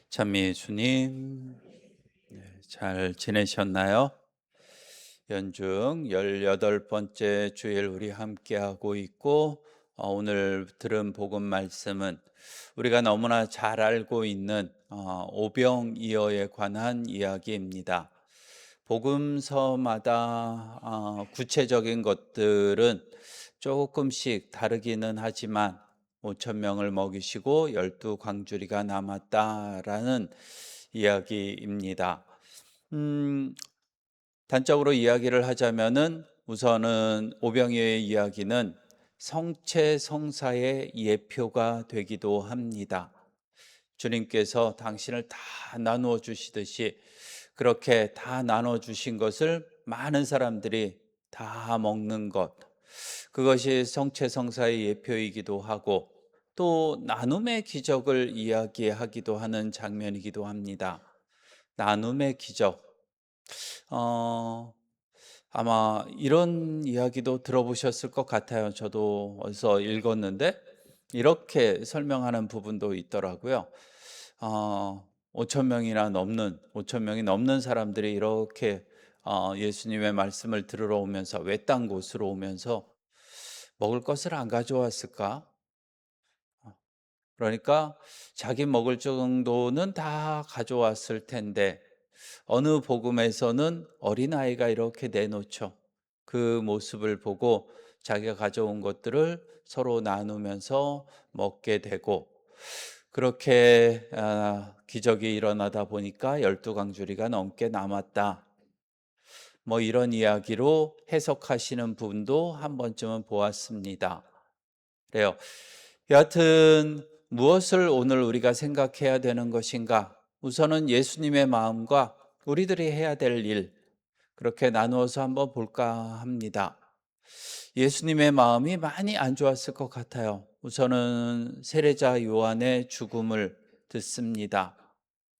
찬미 주님, 잘 지내셨나요? 연중 18번째 주일 우리 함께하고 있고, 오늘 들은 복음 말씀은 우리가 너무나 잘 알고 있는 오병이어에 관한 이야기입니다. 복음서마다 구체적인 것들은 조금씩 다르기는 하지만 5천 명을 먹이시고 12광주리가 남았다라는 이야기입니다. 음, 단적으로 이야기를 하자면은 우선은 오병이어의 이야기는 성체성사의 예표가 되기도 합니다. 주님께서 당신을 다 나누어 주시듯이 그렇게 다 나눠 주신 것을 많은 사람들이 다 먹는 것, 그것이 성체성사의 예표이기도 하고 또 나눔의 기적을 이야기하기도 하는 장면이기도 합니다. 나눔의 기적. 어, 아마 이런 이야기도 들어보셨을 것 같아요. 저도 어디서 읽었는데 이렇게 설명하는 부분도 있더라고요. 5천 명이 넘는 사람들이 이렇게 예수님의 말씀을 들으러 오면서 외딴 곳으로 오면서 먹을 것을 안 가져왔을까? 그러니까 자기 먹을 정도는 다 가져왔을 텐데 어느 복음에서는 어린아이가 이렇게 내놓죠. 그 모습을 보고 자기가 가져온 것들을 서로 나누면서 먹게 되고 그렇게 기적이 일어나다 보니까 12광주리가 넘게 남았다. 뭐 이런 이야기로 해석하시는 분도 한 번쯤은 보았습니다. 그래요. 여하튼 무엇을 오늘 우리가 생각해야 되는 것인가? 우선은 예수님의 마음과 우리들이 해야 될 일, 그렇게 나누어서 한번 볼까 합니다. 예수님의 마음이 많이 안 좋았을 것 같아요. 우선은 세례자 요한의 죽음을 듣습니다.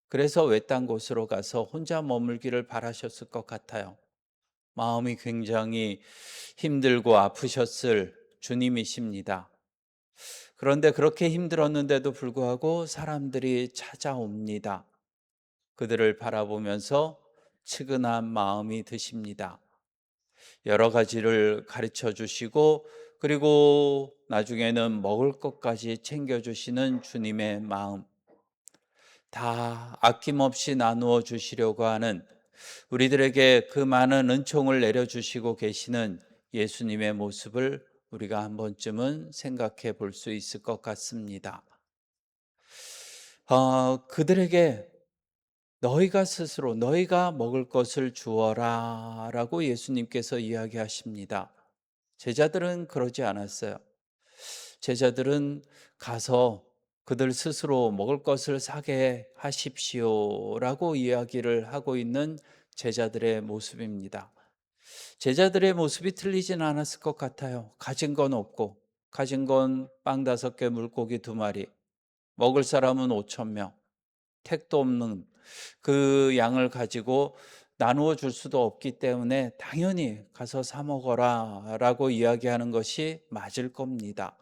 그래서 외딴 곳으로 가서 혼자 머물기를 바라셨을 것 같아요. 마음이 굉장히 힘들고 아프셨을 주님이십니다. 그런데 그렇게 힘들었는데도 불구하고 사람들이 찾아옵니다. 그들을 바라보면서 측은한 마음이 드십니다. 여러 가지를 가르쳐 주시고 그리고 나중에는 먹을 것까지 챙겨 주시는 주님의 마음, 다 아낌없이 나누어 주시려고 하는 우리들에게 그 많은 은총을 내려 주시고 계시는 예수님의 모습을 우리가 한 번쯤은 생각해 볼 수 있을 것 같습니다. 그들에게 너희가 스스로 너희가 먹을 것을 주어라 라고 예수님께서 이야기하십니다. 제자들은 그러지 않았어요. 제자들은 가서 그들 스스로 먹을 것을 사게 하십시오 라고 이야기를 하고 있는 제자들의 모습입니다. 제자들의 모습이 틀리진 않았을 것 같아요. 가진 건 없고, 가진 건 빵 5개, 물고기 2마리, 먹을 사람은 5천 명, 택도 없는 그 양을 가지고 나누어 줄 수도 없기 때문에 당연히 가서 사 먹어라 라고 이야기하는 것이 맞을 겁니다.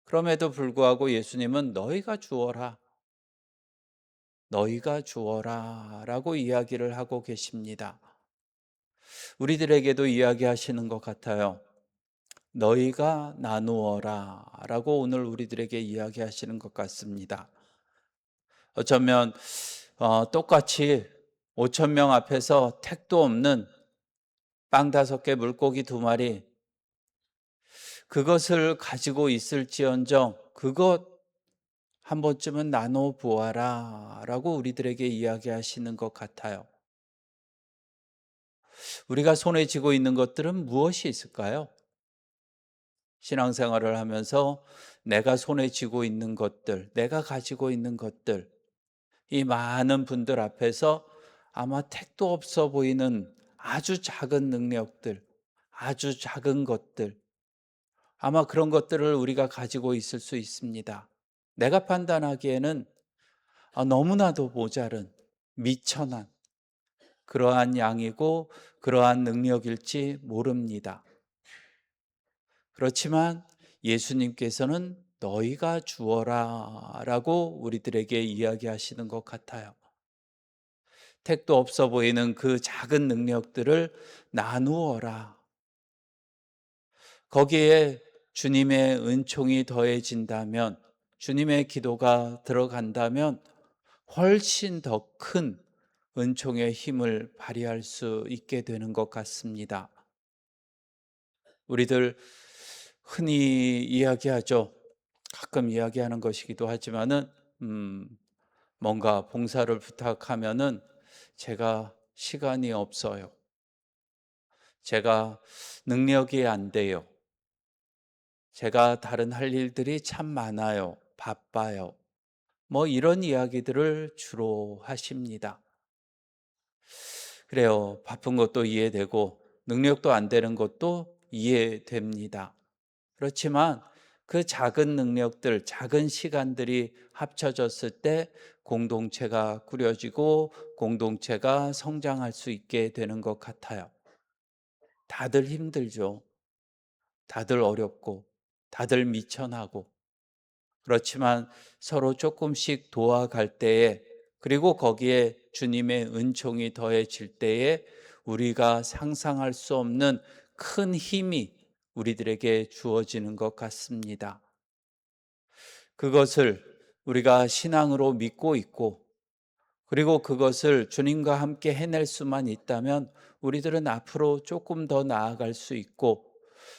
그럼에도 불구하고 예수님은 너희가 주어라 라고 이야기를 하고 계십니다. 우리들에게도 이야기하시는 것 같아요. 너희가 나누어라 라고 오늘 우리들에게 이야기하시는 것 같습니다. 어쩌면 똑같이 5천 명 앞에서 택도 없는 빵 5개, 물고기 2마리, 그것을 가지고 있을지언정 그것 한 번쯤은 나눠 보아라 라고 우리들에게 이야기하시는 것 같아요. 우리가 손에 쥐고 있는 것들은 무엇이 있을까요? 신앙생활을 하면서 내가 손에 쥐고 있는 것들, 내가 가지고 있는 것들, 이 많은 분들 앞에서 아마 택도 없어 보이는 아주 작은 능력들, 아주 작은 것들, 아마 그런 것들을 우리가 가지고 있을 수 있습니다. 내가 판단하기에는 너무나도 모자른, 미천한 그러한 양이고 그러한 능력일지 모릅니다. 그렇지만 예수님께서는 너희가 주어라 라고 우리들에게 이야기하시는 것 같아요. 택도 없어 보이는 그 작은 능력들을 나누어라. 거기에 주님의 은총이 더해진다면, 주님의 기도가 들어간다면 훨씬 더 큰 은총의 힘을 발휘할 수 있게 되는 것 같습니다. 우리들 흔히 이야기하죠. 가끔 이야기하는 것이기도 하지만은, 뭔가 봉사를 부탁하면은 제가 시간이 없어요. 제가 능력이 안 돼요. 제가 다른 할 일들이 참 많아요. 바빠요. 뭐 이런 이야기들을 주로 하십니다. 그래요. 바쁜 것도 이해되고 능력도 안 되는 것도 이해됩니다. 그렇지만 그 작은 능력들, 작은 시간들이 합쳐졌을 때 공동체가 꾸려지고 공동체가 성장할 수 있게 되는 것 같아요. 다들 힘들죠. 다들 어렵고, 다들 미천하고. 그렇지만 서로 조금씩 도와갈 때에, 그리고 거기에 주님의 은총이 더해질 때에 우리가 상상할 수 없는 큰 힘이 우리들에게 주어지는 것 같습니다. 그것을 우리가 신앙으로 믿고 있고, 그리고 그것을 주님과 함께 해낼 수만 있다면 우리들은 앞으로 조금 더 나아갈 수 있고,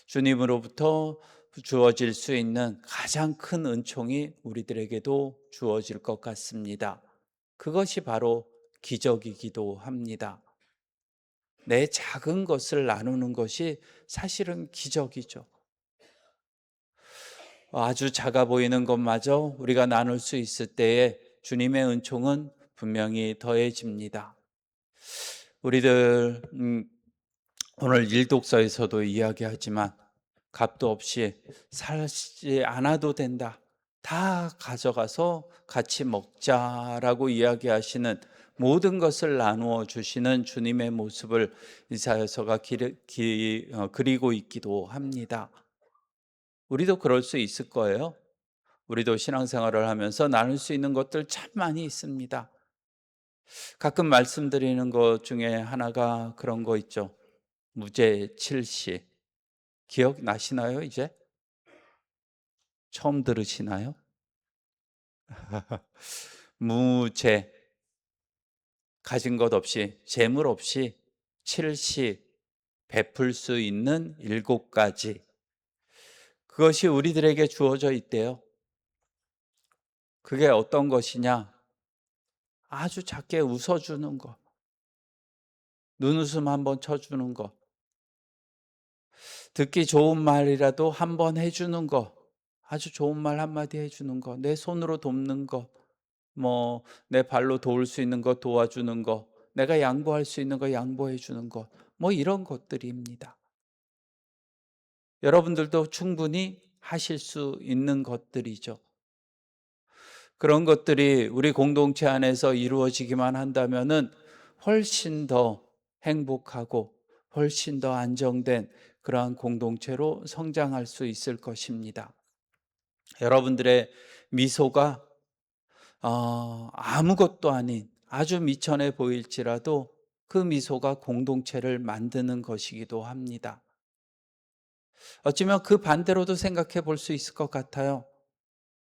주님으로부터 주어질 수 있는 가장 큰 은총이 우리들에게도 주어질 것 같습니다. 그것이 바로 기적이기도 합니다. 내 작은 것을 나누는 것이 사실은 기적이죠. 아주 작아 보이는 것마저 우리가 나눌 수 있을 때에 주님의 은총은 분명히 더해집니다. 우리들 오늘 일독서에서도 이야기하지만 값도 없이 살지 않아도 된다. 다 가져가서 같이 먹자라고 이야기하시는, 모든 것을 나누어 주시는 주님의 모습을 이사야서가 그리고 있기도 합니다. 우리도 그럴 수 있을 거예요. 우리도 신앙생활을 하면서 나눌 수 있는 것들 참 많이 있습니다. 가끔 말씀드리는 것 중에 하나가 그런 거 있죠. 무죄 칠시. 기억나시나요, 이제? 처음 들으시나요? 무죄, 가진 것 없이, 재물 없이 칠시, 베풀 수 있는 7가지. 그것이 우리들에게 주어져 있대요. 그게 어떤 것이냐? 아주 작게 웃어주는 것, 눈웃음 한번 쳐주는 것, 듣기 좋은 말이라도 한번 해주는 것, 아주 좋은 말 한마디 해주는 것, 내 손으로 돕는 것, 뭐 내 발로 도울 수 있는 것 도와주는 것, 내가 양보할 수 있는 거 양보해 주는 것, 뭐 이런 것들입니다. 여러분들도 충분히 하실 수 있는 것들이죠. 그런 것들이 우리 공동체 안에서 이루어지기만 한다면은 훨씬 더 행복하고 훨씬 더 안정된 그러한 공동체로 성장할 수 있을 것입니다. 여러분들의 미소가 아무것도 아닌 아주 미천해 보일지라도 그 미소가 공동체를 만드는 것이기도 합니다. 어쩌면 그 반대로도 생각해 볼 수 있을 것 같아요.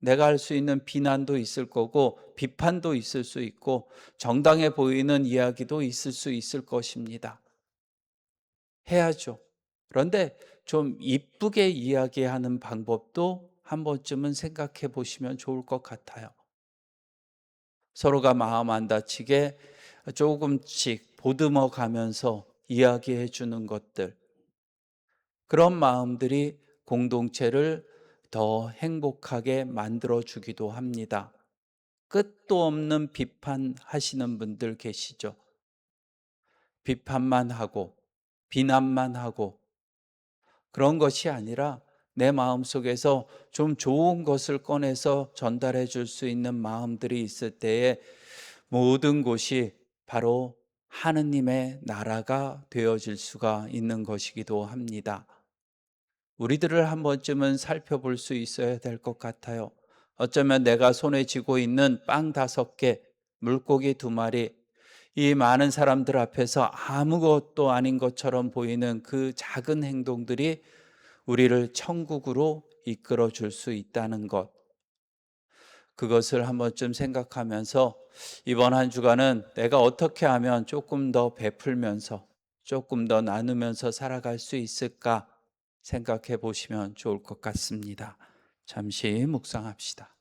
내가 할 수 있는 비난도 있을 거고 비판도 있을 수 있고 정당해 보이는 이야기도 있을 수 있을 것입니다. 해야죠. 그런데 좀 이쁘게 이야기하는 방법도 한 번쯤은 생각해 보시면 좋을 것 같아요. 서로가 마음 안 다치게 조금씩 보듬어 가면서 이야기해 주는 것들, 그런 마음들이 공동체를 더 행복하게 만들어 주기도 합니다. 끝도 없는 비판하시는 분들 계시죠. 비판만 하고 비난만 하고, 그런 것이 아니라 내 마음속에서 좀 좋은 것을 꺼내서 전달해 줄 수 있는 마음들이 있을 때에 모든 곳이 바로 하느님의 나라가 되어질 수가 있는 것이기도 합니다. 우리들을 한 번쯤은 살펴볼 수 있어야 될 것 같아요. 어쩌면 내가 손에 쥐고 있는 빵 5개, 물고기 2마리, 이 많은 사람들 앞에서 아무것도 아닌 것처럼 보이는 그 작은 행동들이 우리를 천국으로 이끌어 줄 수 있다는 것. 그것을 한 번쯤 생각하면서 이번 한 주간은 내가 어떻게 하면 조금 더 베풀면서 조금 더 나누면서 살아갈 수 있을까 생각해 보시면 좋을 것 같습니다. 잠시 묵상합시다.